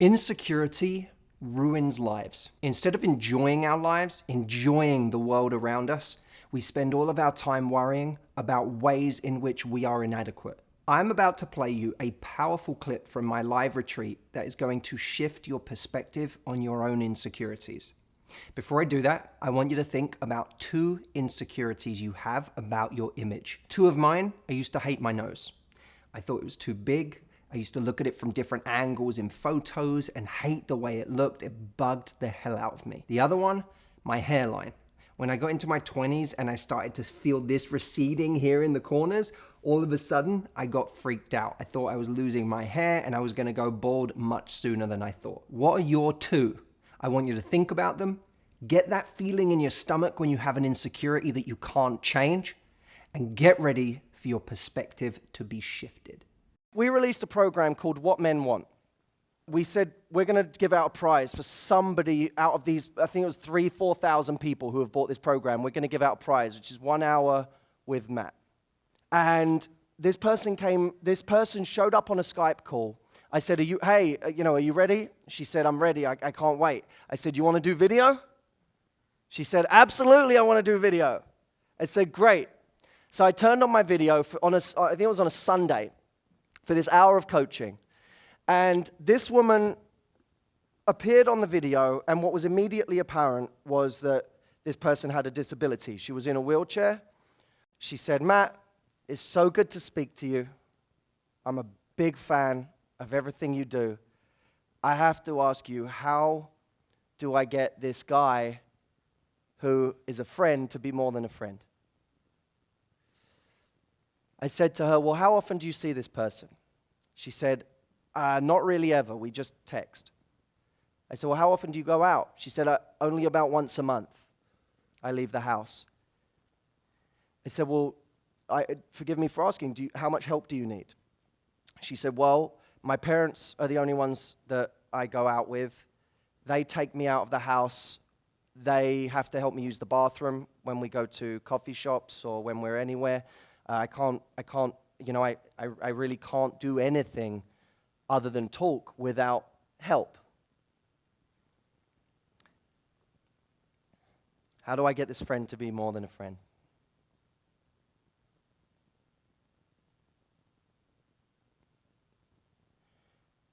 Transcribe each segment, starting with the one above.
Insecurity ruins lives. Instead of enjoying our lives, enjoying the world around us, we spend all of our time worrying about ways in which we are inadequate. I'm about to play you a powerful clip from my live retreat that is going to shift your perspective on your own insecurities. Before I do that, I want you to think about 2 insecurities you have about your image. 2 of mine, I used to hate my nose. I thought it was too big. I used to look at it from different angles in photos and hate the way it looked. It bugged the hell out of me. The other one, my hairline. When I got into my 20s and I started to feel this receding here in the corners, all of a sudden I got freaked out. I thought I was losing my hair and I was gonna go bald much sooner than I thought. What are your 2? I want you to think about them. Get that feeling in your stomach when you have an insecurity that you can't change, and get ready for your perspective to be shifted. We released a program called What Men Want. We said we're going to give out a prize for somebody out of these, I think it was 4,000 people who have bought this program. We're going to give out a prize, which is 1 hour with Matt. And this person showed up on a Skype call. I said, are you ready? She said, I'm ready, I can't wait. I said, you want to do video? She said, absolutely, I want to do video. I said, great. So I turned on my video I think it was on a Sunday, for this hour of coaching. And this woman appeared on the video, and what was immediately apparent was that this person had a disability. She was in a wheelchair. She said, Matt, it's so good to speak to you. I'm a big fan of everything you do. I have to ask you, how do I get this guy who is a friend to be more than a friend? I said to her, well, how often do you see this person? She said, not really ever. We just text. I said, well, how often do you go out? She said, only about once a month. I leave the house. I said, well, forgive me for asking, how much help do you need? She said, well, my parents are the only ones that I go out with. They take me out of the house. They have to help me use the bathroom when we go to coffee shops or when we're anywhere. I really can't do anything other than talk without help. How do I get this friend to be more than a friend?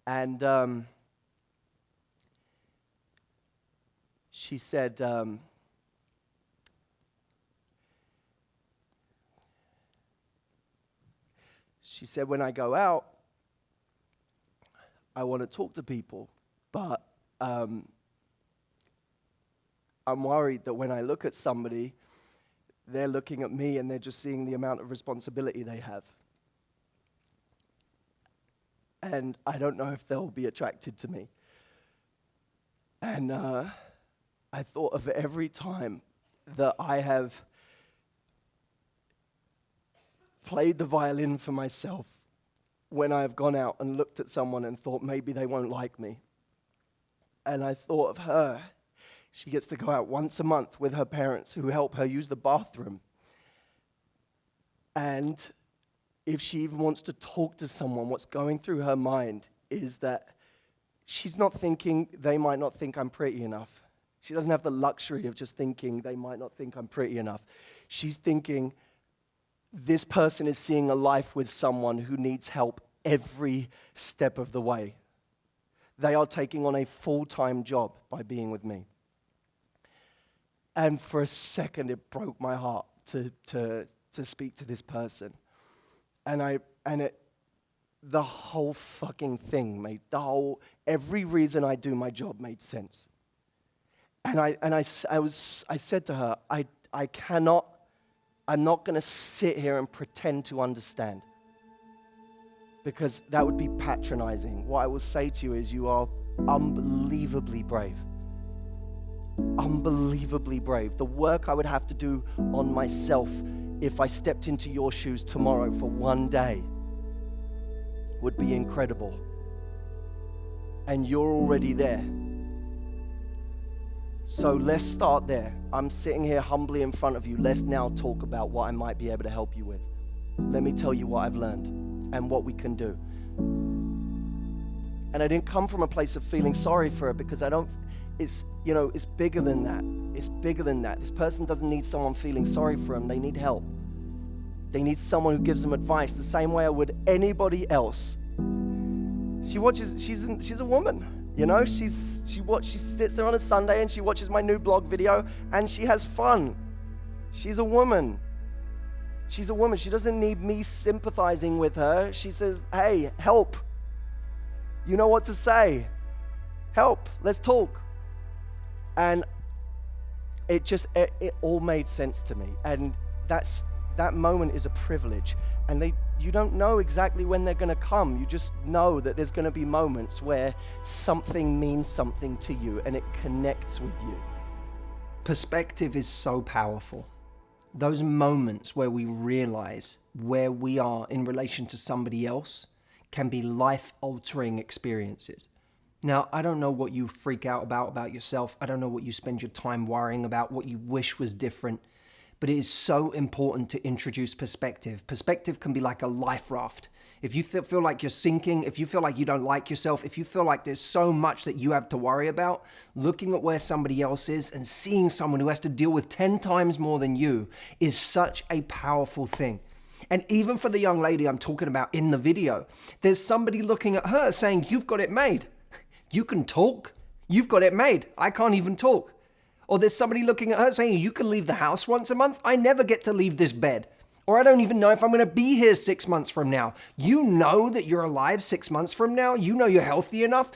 And she said, when I go out, I want to talk to people, but I'm worried that when I look at somebody, they're looking at me and they're just seeing the amount of responsibility they have. And I don't know if they'll be attracted to me. And I thought of every time that I have played the violin for myself when I have gone out and looked at someone and thought maybe they won't like me. And I thought of her. She gets to go out once a month with her parents who help her use the bathroom. And if she even wants to talk to someone, what's going through her mind is that she's not thinking they might not think I'm pretty enough. She doesn't have the luxury of just thinking they might not think I'm pretty enough. She's thinking, this person is seeing a life with someone who needs help every step of the way. They are taking on a full-time job by being with me. And for a second, it broke my heart to speak to this person. And the whole fucking thing every reason I do my job made sense. And I said to her, I'm not going to sit here and pretend to understand, because that would be patronizing. What I will say to you is, you are unbelievably brave. Unbelievably brave. The work I would have to do on myself if I stepped into your shoes tomorrow for one day would be incredible. And you're already there. So let's start there. I'm sitting here humbly in front of you. Let's now talk about what I might be able to help you with. Let me tell you what I've learned and what we can do. And I didn't come from a place of feeling sorry for her, because it's bigger than that. It's bigger than that. This person doesn't need someone feeling sorry for them. They need help. They need someone who gives them advice the same way I would anybody else. She's a woman, she sits there on a Sunday and she watches my new blog video and she has fun. She's a woman. She's a woman. She doesn't need me sympathizing with her. She says, hey, help. You know what to say. Help. Let's talk. And it all made sense to me. And that moment is a privilege. And you don't know exactly when they're going to come. You just know that there's going to be moments where something means something to you and it connects with you. Perspective is so powerful. Those moments where we realize where we are in relation to somebody else can be life-altering experiences. Now, I don't know what you freak out about yourself. I don't know what you spend your time worrying about, what you wish was different. But it is so important to introduce perspective. Perspective can be like a life raft. If you feel like you're sinking, if you feel like you don't like yourself, if you feel like there's so much that you have to worry about, looking at where somebody else is and seeing someone who has to deal with 10 times more than you is such a powerful thing. And even for the young lady I'm talking about in the video, there's somebody looking at her saying, you've got it made. You can talk. You've got it made. I can't even talk. Or there's somebody looking at her saying, you can leave the house once a month. I never get to leave this bed. Or I don't even know if I'm going to be here 6 months from now. You know that you're alive 6 months from now. You know you're healthy enough.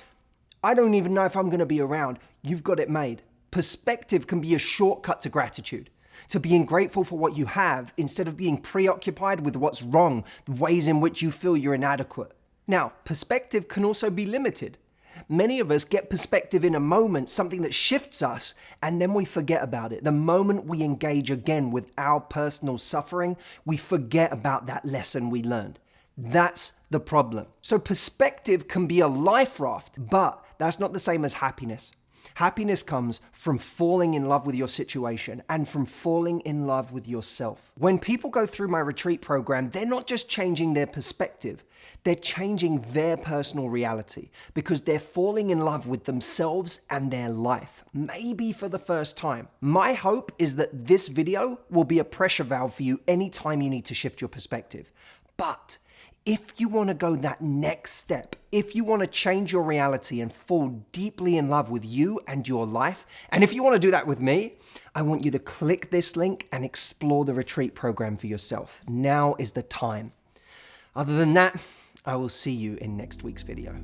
I don't even know if I'm going to be around. You've got it made. Perspective can be a shortcut to gratitude, to being grateful for what you have instead of being preoccupied with what's wrong, the ways in which you feel you're inadequate. Now, perspective can also be limited. Many of us get perspective in a moment, something that shifts us, and then we forget about it. The moment we engage again with our personal suffering, we forget about that lesson we learned. That's the problem. So perspective can be a life raft, but that's not the same as happiness. Happiness comes from falling in love with your situation and from falling in love with yourself. When people go through my retreat program, they're not just changing their perspective, they're changing their personal reality because they're falling in love with themselves and their life, maybe for the first time. My hope is that this video will be a pressure valve for you anytime you need to shift your perspective. But if you want to go that next step, if you want to change your reality and fall deeply in love with you and your life, and if you want to do that with me, I want you to click this link and explore the retreat program for yourself. Now is the time. Other than that, I will see you in next week's video.